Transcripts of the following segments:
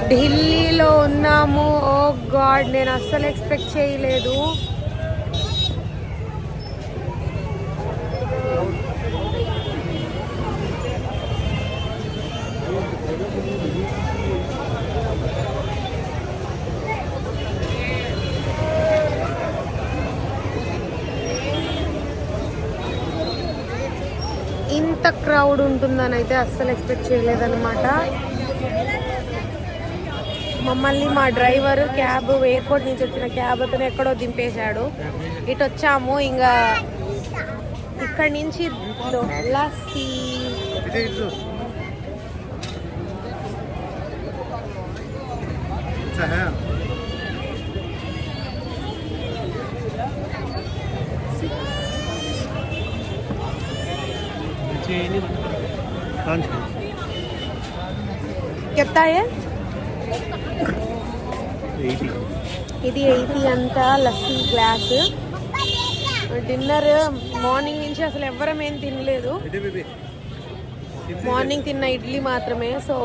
ఢిల్లీలో ఉన్నాము. ఓ గాడ్, నేను అస్సలు ఎక్స్పెక్ట్ చేయలేదు. ఇంత క్రౌడ్ ఉంటుందని అయితే అస్సలు ఎక్స్పెక్ట్ చేయలేదన్నమాట. మమ్మల్ని మా డ్రైవర్ క్యాబ్ ఎయిర్పోర్ట్ నుంచి వచ్చిన క్యాబ్ అతను ఎక్కడో దింపేశాడు. ఇటు వచ్చాము. ఇంకా ఇక్కడి నుంచి లస్సీ, చెప్తాయే ఇది 80 అంట లస్సీ గ్లాస్. డిన్నర్ మార్నింగ్ నుంచి అసలు ఎవరమేం తినలేదు. మార్నింగ్ తిన్న ఇడ్లీ మాత్రమే. సో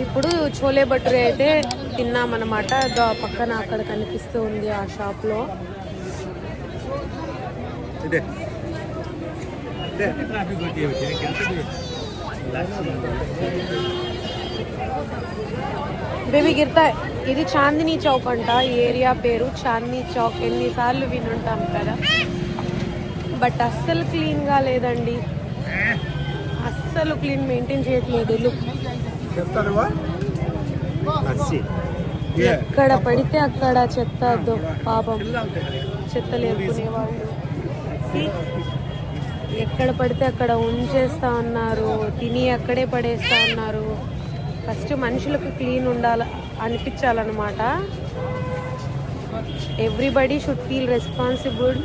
ఇప్పుడు చోలే భటూరే అయితే తిన్నామన్నమాట. పక్కన అక్కడ కనిపిస్తూ ఉంది ఆ షాప్లో. బేబీ గిర్తా. ఇది చాందినీ చౌక్ అంట. ఈ ఏరియా పేరు చాందినీ చౌక్. ఎన్నిసార్లు వినుంటాం కదా, బట్ అస్సలు క్లీన్గా లేదండి. అస్సలు క్లీన్ మెయింటైన్ చేయట్లేదు. లుక్, ఎక్కడ పడితే అక్కడ చెత్త. పాపం చెత్త లేపుకునే వాళ్ళు ఎక్కడ పడితే అక్కడ ఉంచేస్తా ఉన్నారు. తిని అక్కడే పడేస్తా ఉన్నారు. ఫస్ట్ మనుషులకు క్లీన్ ఉండాలి అనిపించాలన్నమాట. Everybody should feel responsible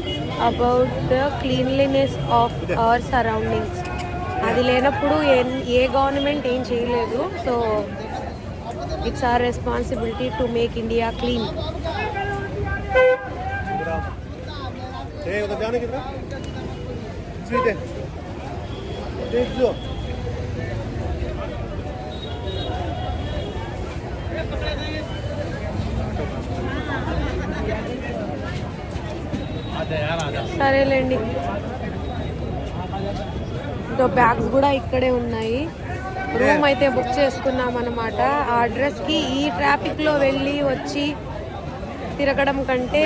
about the cleanliness of our surroundings. అది లేనప్పుడు ఏ గవర్నమెంట్ ఏం చేయలేదు. So it's our responsibility to make India clean. సరేలేండి. బ్యాగ్స్ కూడా ఇక్కడే ఉన్నాయి. రూమ్ అయితే బుక్ చేసుకున్నాం అన్నమాట. ఆ అడ్రస్కి ఈ ట్రాఫిక్లో వెళ్ళి వచ్చి తిరగడం కంటే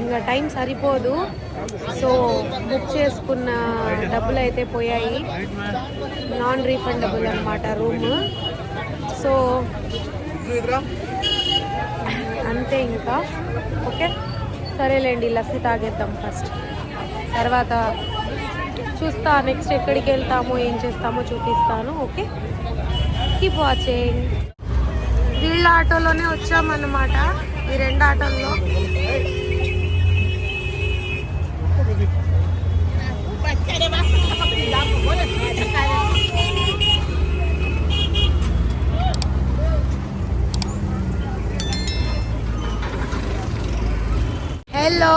ఇంకా టైం సరిపోదు. సో బుక్ చేసుకున్న డబ్బులు అయితే పోయాయి. నాన్ రీఫండబుల్ అన్నమాట రూమ్. సో అంతే ఇంకా. ఓకే, సరేలేండి. లస్సీ తాగేద్దాం ఫస్ట్, తర్వాత చూస్తా నెక్స్ట్ ఎక్కడికి వెళ్తామో ఏం చేస్తామో చూపిస్తాను. Okay, keep watching. వీళ్ళ ఆటోలోనే వచ్చామన్నమాట. ఈ 2 ఆటోల్లో. హలో,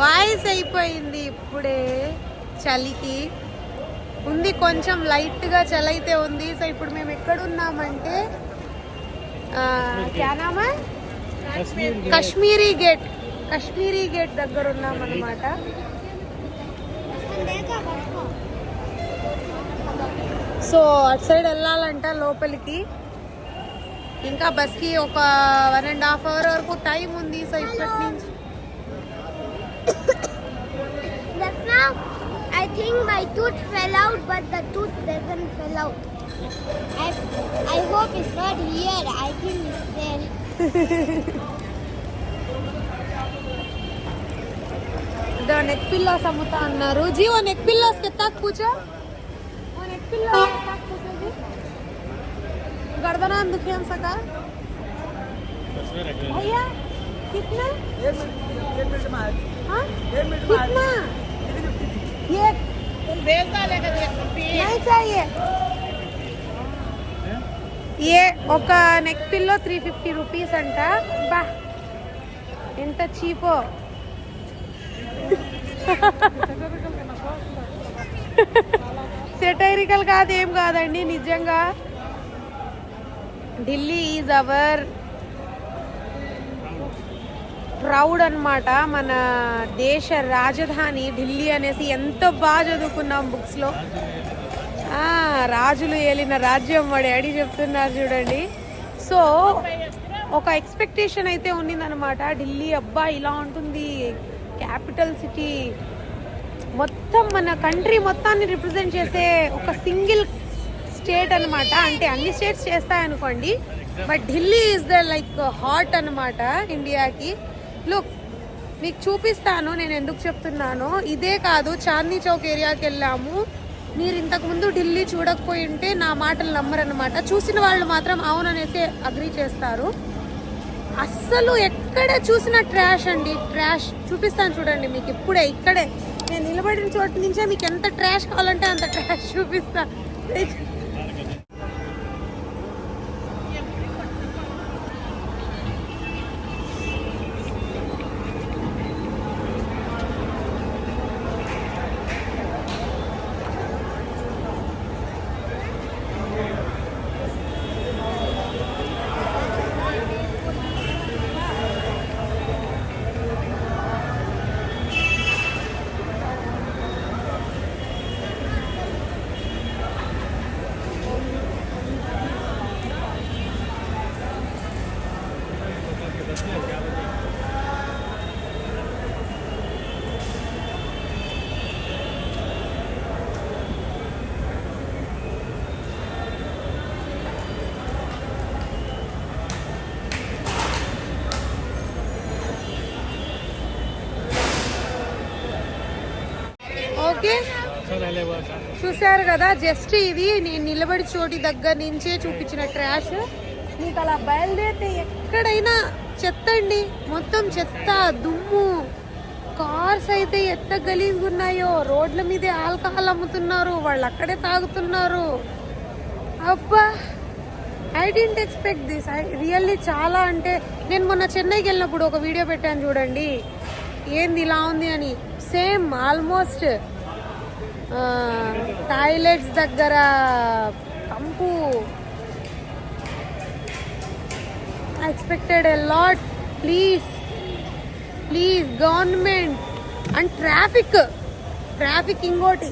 వాయిస్ అయిపోయింది ఇప్పుడే. చలికి ఉంది, కొంచెం లైట్గా చలి అయితే ఉంది. సో ఇప్పుడు మేము ఎక్కడున్నామంటే క్యానామా కాశ్మీరీ గేట్ దగ్గర ఉన్నామన్నమాట. సో అటు సైడ్ వెళ్ళాలంట లోపలికి. ఇంకా బస్కి ఒక 1.5 hour వరకు టైం ఉంది. సో ఇప్పటి నుంచి I think my tooth fell out, but the tooth doesn't fell out. I hope it's not here. I think it's there. The neck pillows అమ్ముతా అన్నారు. జీ ఓ నెక్ పిల్లోస్ कितना पूछा? वो नेक पिल्लो कितना पूछा जी? गर्दन दुखे हम सका भैया कितना? 1 मिनट में। हाँ कितना? ये नहीं चाहिए. ये ఒక నెక్ పిల్లో 350 రూపీస్ అంట. బా ఎంత చీపో. సెటైరికల్ కాదు, ఏం కాదండి, నిజంగా ఢిల్లీ ఈజ్ అవర్ ప్రౌడ్ అన్నమాట. మన దేశ రాజధాని ఢిల్లీ అనేసి ఎంతో బాగా చదువుకున్నాం బుక్స్లో. రాజులు ఏలిన రాజ్యం మా డాడీ చెప్తున్నారు చూడండి. సో ఒక ఎక్స్పెక్టేషన్ అయితే ఉన్నిందనమాట. ఢిల్లీ అబ్బా ఇలా ఉంటుంది, క్యాపిటల్ సిటీ, మొత్తం మన కంట్రీ మొత్తాన్ని రిప్రజెంట్ చేసే ఒక సింగిల్ స్టేట్ అనమాట. అంటే అన్ని స్టేట్స్ చేస్తాయనుకోండి, but Delhi is the like heart అనమాట ఇండియాకి. లుక్, మీకు చూపిస్తాను నేను ఎందుకు చెప్తున్నానో. ఇదే కాదు, చాందనీ చౌక్ ఏరియాకి వెళ్ళాము. మీరు ఇంతకుముందు ఢిల్లీ చూడకపోయి ఉంటే నా మాటలు నమ్మరనమాట. చూసిన వాళ్ళు మాత్రం అవుననేసి అగ్రీ చేస్తారు. అస్సలు ఎక్కడ చూసిన ట్రాష్ అండి, ట్రాష్. చూపిస్తాను చూడండి మీకు ఇప్పుడే. ఇక్కడే నేను నిలబడిన చోటు నుంచే మీకు ఎంత ట్రాష్ కావాలంటే అంత ట్రాష్ చూపిస్తా. ఓకే, చూసారు కదా, జస్ట్ ఇది నేను నిలబడి చోటి దగ్గర నుంచే చూపించిన ట్రాష్. మీకు అలా బయలుదేరితే ఎక్కడైనా చెత్త అండి, మొత్తం చెత్త, దుమ్ము. కార్స్ అయితే ఎంత గలీజ్గా ఉన్నాయో, రోడ్ల మీదే ఆల్కహాల్ అమ్ముతున్నారు, వాళ్ళు అక్కడే తాగుతున్నారు. అబ్బా, I didn't expect this. Really చాలా అంటే, నేను మొన్న చెన్నైకి వెళ్ళినప్పుడు ఒక వీడియో పెట్టాను చూడండి, ఏంది ఇలా ఉంది అని. సేమ్ ఆల్మోస్ట్ టాయిలెట్స్ దగ్గర కంపు. I expected a lot. Please government. And traffic ఇంకోటి,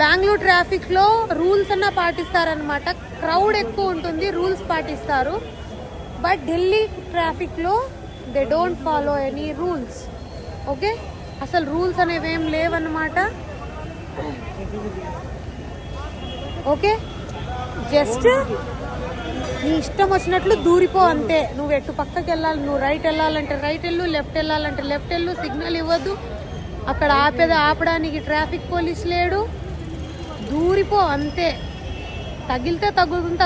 బెంగళూరు ట్రాఫిక్లో రూల్స్ అన్నా పాటిస్తారనమాట. క్రౌడ్ ఎక్కువ ఉంటుంది, రూల్స్ పాటిస్తారు. బట్ ఢిల్లీ ట్రాఫిక్లో they don't follow any rules. Okay, అసలు రూల్స్ అనేవి ఏం లేవన్నమాట. ఓకే, జస్ట్ నీ ఇష్టం వచ్చినట్లు దూరిపో అంతే. నువ్వు ఎటు పక్కకి వెళ్ళాలి, నువ్వు రైట్ వెళ్ళాలంటే రైట్ వెళ్ళు, లెఫ్ట్ వెళ్ళాలంటే లెఫ్ట్ వెళ్ళు. సిగ్నల్ ఇవ్వద్దు, అక్కడ ఆపడానికి ట్రాఫిక్ పోలీస్ లేడు. దూరిపో అంతే. తగిలితే తగులుతుంది,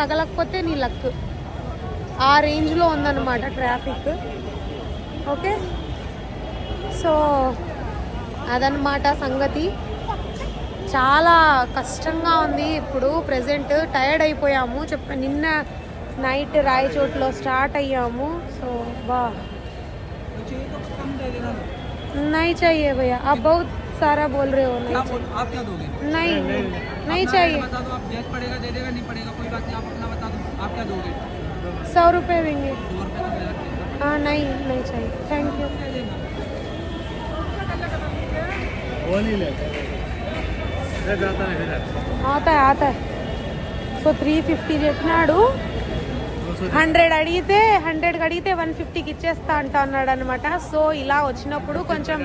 తగలకపోతే నీ లక్. ఆ రేంజ్లో ఉందన్నమాట ట్రాఫిక్. ఓకే, సో అదనమాట సంగతి. చాలా కష్టంగా ఉంది ఇప్పుడు ప్రెజెంట్. టైర్డ్ అయిపోయాము. నిన్న నైట్ రాయచోట్లో స్టార్ట్ అయ్యాము. సో బా नहीं चाहिए भैया, आप बहुत सारा बोल रहे हो. नहीं आप क्या दोगे? नहीं चाहिए. बता दो, आप जैक पड़ेगा दे देगा, नहीं पड़ेगा कोई बात नहीं, आप अपना बता दो, आप क्या दोगे? 100 रुपये देंगे. हाँ, नहीं चाहिए, थैंक यू. आता है. సో 350 చెప్పినాడు. 100 అడిగితే 150కి ఇచ్చేస్తా అన్నాడు అనమాట. సో ఇలా వచ్చినప్పుడు కొంచెం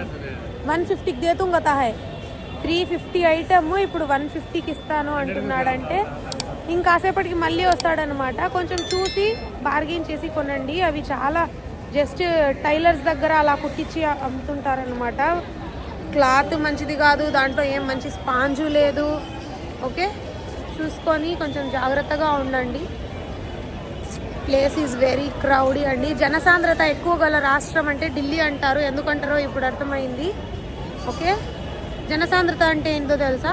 150కి దేతుంగతా హై. 350 ఐటమ్ ఇప్పుడు 150కి ఇస్తాను అంటున్నాడంటే ఇంకాసేపటికి మళ్ళీ వస్తాడనమాట. కొంచెం చూసి బార్గెన్ చేసి కొనండి. అవి చాలా జస్ట్ టైలర్స్ దగ్గర అలా కుట్టించి అమ్ముతుంటారనమాట. క్లాత్ మంచిది కాదు, దాంట్లో ఏం మంచి స్పాంజు లేదు. ఓకే, చూసుకొని కొంచెం జాగ్రత్తగా ఉండండి. ప్లేస్ ఈజ్ వెరీ క్రౌడీ అండి. జనసాంద్రత ఎక్కువ గల రాష్ట్రం అంటే ఢిల్లీ అంటారు. ఎందుకంటారో ఇప్పుడు అర్థమైంది. ఓకే, జనసాంద్రత అంటే ఏంటో తెలుసా?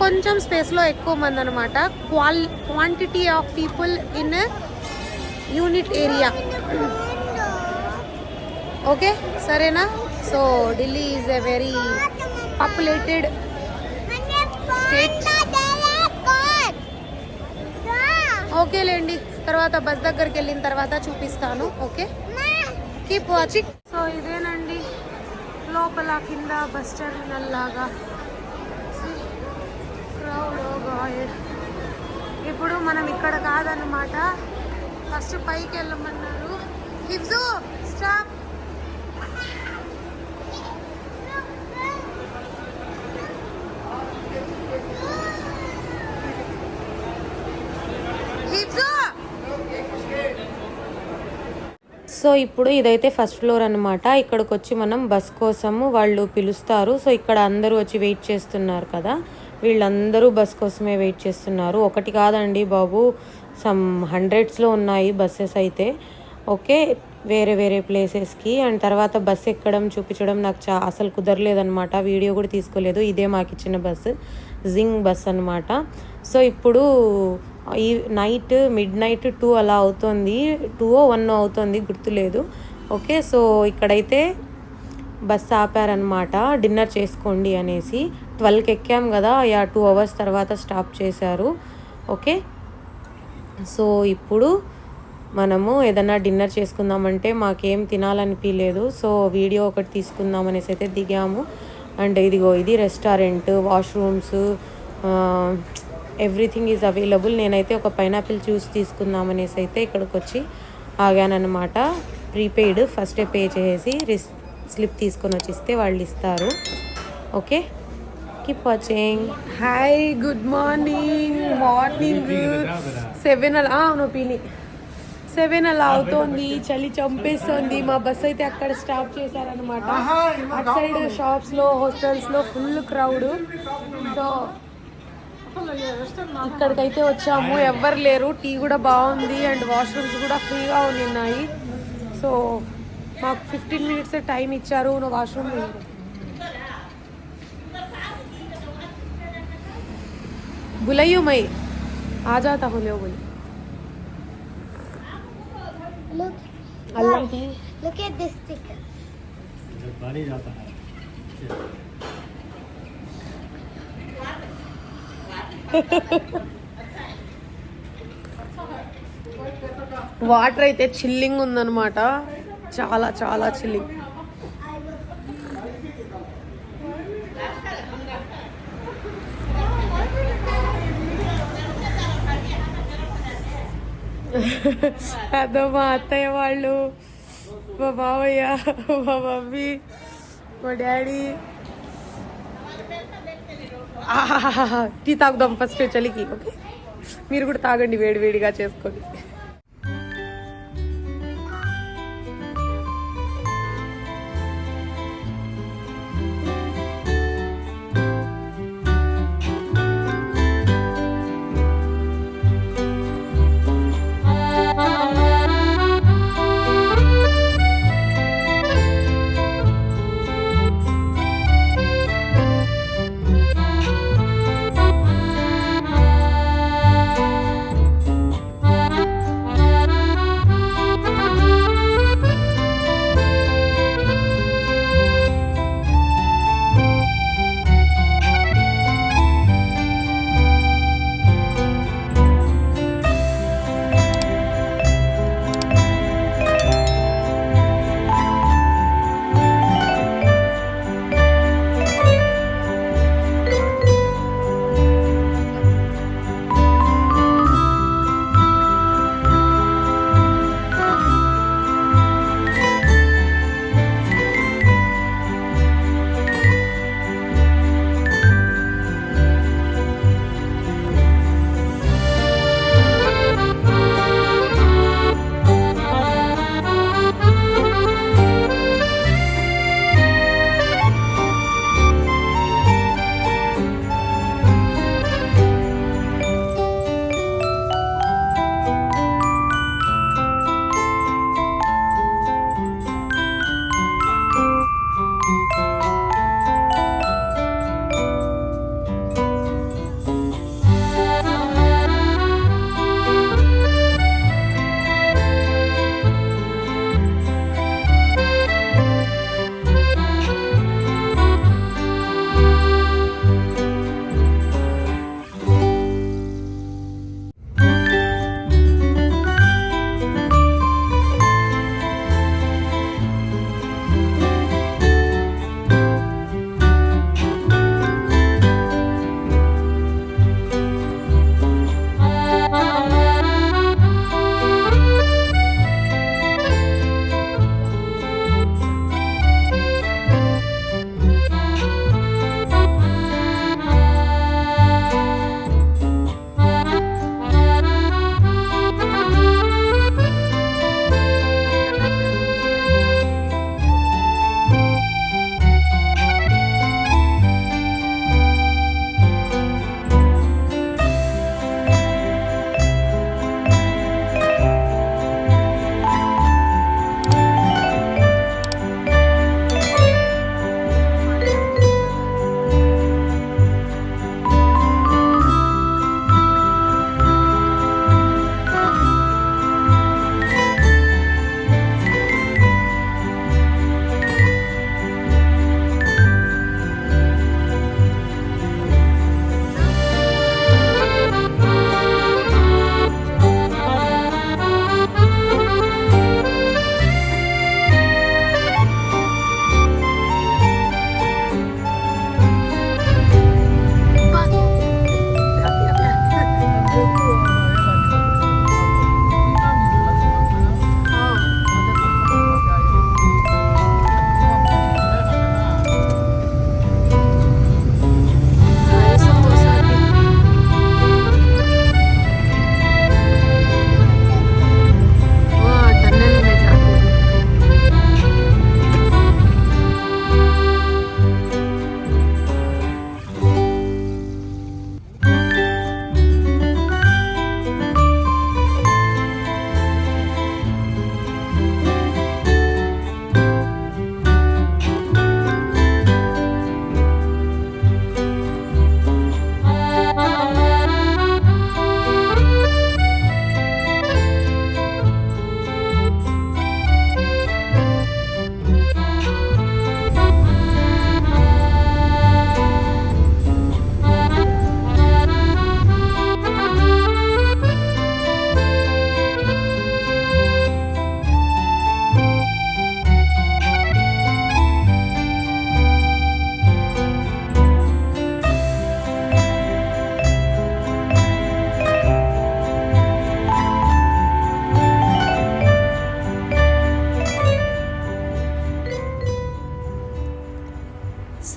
కొంచెం స్పేస్లో ఎక్కువ మంది అనమాట. Quantity of people in unit area. Okay, సరేనా? So Delhi is a very populated state. ఓకేలేండి, తర్వాత బస్ దగ్గరికి వెళ్ళిన తర్వాత చూపిస్తాను. Okay, keep watching. సో ఇదేనండి లోపల కింద బస్ టెర్మినల్ లాగా. ఇప్పుడు మనం ఇక్కడ కాదన్నమాట, ఫస్ట్ పైకి వెళ్ళమన్నారు. హిబ్జు స్టాప్. సో ఇప్పుడు ఇదైతే ఫస్ట్ ఫ్లోర్ అనమాట. ఇక్కడికి వచ్చి మనం బస్ కోసము వాళ్ళు పిలుస్తారు. సో ఇక్కడ అందరూ వచ్చి వెయిట్ చేస్తున్నారు కదా, వీళ్ళందరూ బస్ కోసమే వెయిట్ చేస్తున్నారు. ఒకటి కాదండి బాబు, సమ్ హండ్రెడ్స్లో ఉన్నాయి బస్సెస్ అయితే. ఓకే, వేరే వేరే ప్లేసెస్కి. అండ్ తర్వాత బస్ ఎక్కడం చూపించడం నాకు అసలు కుదరలేదనమాట, వీడియో కూడా తీసుకోలేదు. ఇదే మాకు ఇచ్చిన బస్సు, జింగ్ బస్ అనమాట. సో ఇప్పుడు ఈ నైట్ మిడ్ నైట్ 2 అలా అవుతుంది, 2 or 1 అవుతుంది, గుర్తులేదు. ఓకే, సో ఇక్కడైతే బస్ ఆపారనమాట డిన్నర్ చేసుకోండి అనేసి. 12కి ఎక్కాం కదా, 2 hours తర్వాత స్టాప్ చేశారు. ఓకే, సో ఇప్పుడు మనము ఏదన్నా డిన్నర్ చేసుకుందామంటే మాకేం తినాలనిపించలేదు. సో వీడియో ఒకటి తీసుకుందాం అనేసి అయితే దిగాము. అండ్ ఇదిగో ఇది restaurant, washrooms, everything is available. నేనైతే ఒక పైనాపిల్ జ్యూస్ తీసుకుందాం అనేసి అయితే ఇక్కడికి వచ్చి ఆగానన్నమాట. ప్రీపెయిడ్, ఫస్టే పే చేసి స్లిప్ తీసుకొని వచ్చిస్తే వాళ్ళు ఇస్తారు. Okay, keep watching. Hi, good morning. 7 అలా అవును పీని 7 అలా అవుతోంది, చలి చంపేస్తుంది. మా బస్ అయితే అక్కడ స్టాప్ చేశారనమాట. అటు సైడ్ షాప్స్లో, హోటల్స్లో ఫుల్ క్రౌడ్. సో ఇక్కడికైతే వచ్చాము, ఎవ్వరు లేరు. టీ కూడా బాగుంది అండ్ వాష్రూమ్స్ కూడా ఫ్రీగా ఉన్నాయి. సో మాకు 15 minutes టైం ఇచ్చారు. నువ్వు వాష్రూమ్ बुलाइयो मैं आ जाता हूँ. ले बोली Look at this sticker. पानी जाता है. వాటర్ అయితే చిల్లింగ్ ఉందన్నమాట, చాలా చాలా చిల్లింగ్. అదో మా అత్తయ్య వాళ్ళు, మా బావయ్య, మా మమ్మీ, మా డాడీ. టీ తాగుదాం ఫస్ట్ చలికి. ఓకే, మీరు కూడా తాగండి వేడివేడిగా చేసుకొని.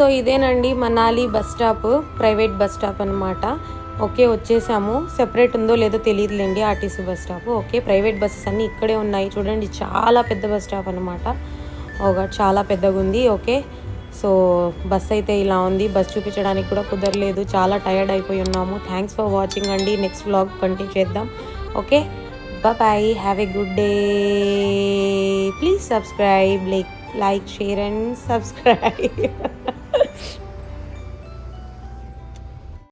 సో ఇదేనండి Manali bus stop, private bus stop అనమాట. ఓకే, వచ్చేసాము. సెపరేట్ ఉందో లేదో తెలియదులేండి RTC bus stop. Okay, private buses అన్నీ ఇక్కడే ఉన్నాయి. చూడండి, చాలా పెద్ద బస్ స్టాప్ అనమాట. ఓగా చాలా పెద్దగా ఉంది. ఓకే, సో బస్ అయితే ఇలా ఉంది. బస్ చూపించడానికి కూడా కుదరలేదు, చాలా టైర్డ్ అయిపోయి ఉన్నాము. థ్యాంక్స్ ఫర్ వాచింగ్ అండి. నెక్స్ట్ వ్లాగ్ కంటిన్యూ చేద్దాం. Okay, bye, have a good day. Please subscribe, like, share and subscribe.